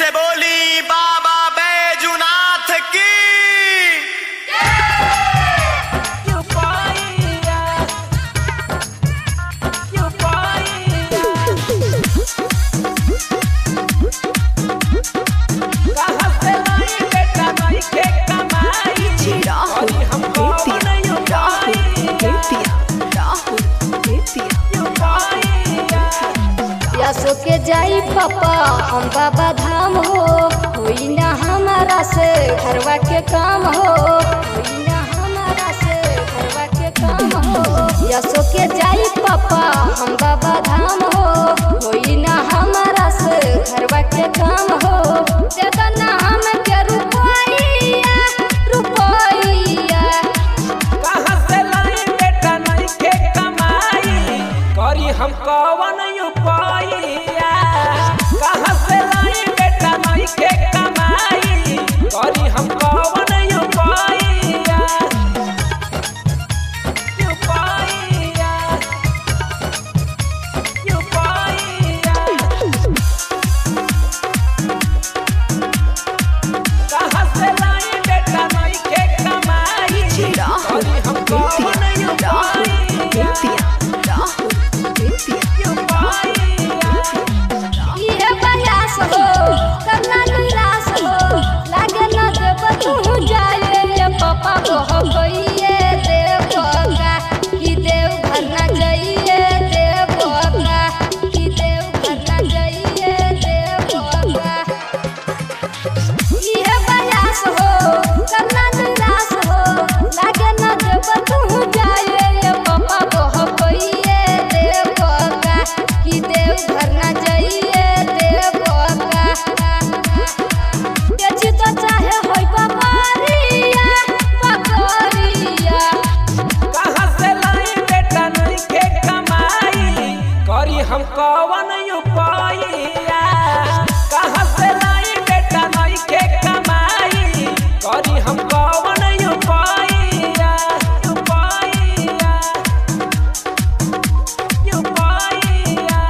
से बोली बाबा बैजूनाथ की। यसो के जाई पापा हम बाबा धाम हो, होई ना हमारा से घरवा के काम हो, होई ना हमारा से घरवा के काम हो। यसो के जाई पापा हम बाबा धाम हो, होई ना हमारा से घरवा के काम हो। देदा ना हम के रुपैया रुपैया, कहाँ से लाई बेटा नहीं के कमाई, करी हम कवन उपाया। कहाँ से लाई बेटा नहीं के कमाई, करी हम कवन उपाया। उपाया उपाया, कहाँ से लाई बेटा नहीं के कमाई, करी हम कवन उपाया। ये प्रयास हो करना निराश हो, लागे न देव तू जाए ये पापा कह गइए देव का कि देव घर न जाइए देव का कि देव घर न जाइए देव का। ये प्रयास हो करना निराश हो, लागे न देव तू जाए ये पापा कह गइए देव का कि देव घर न जाइए देव का। बेची तो चाहे होई बकरिया बकरिया, कहाँ से लाई बेटा नहीं के कमाई, करी हम कवन उपाया। कहाँ से लाई बेटा नहीं के कमाई, करी हम कवन उपाया। उपाया उपाया,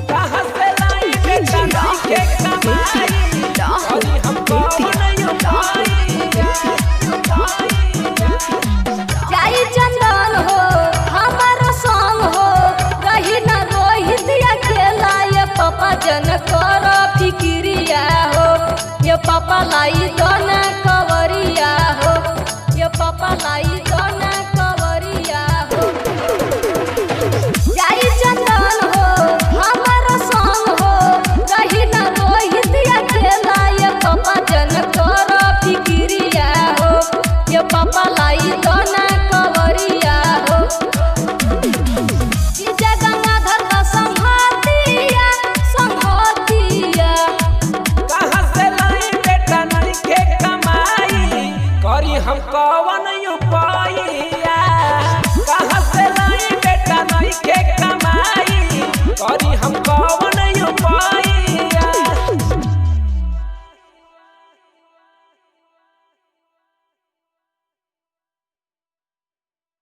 कहाँ से लाई बेटा नहीं के कमाई, करी हम कवन उपाया। जाई चंदन हो हमारो संग हो, रही न रोहित अकेला ये पापा जन कर फिक्रिया हो। ये पापा लाई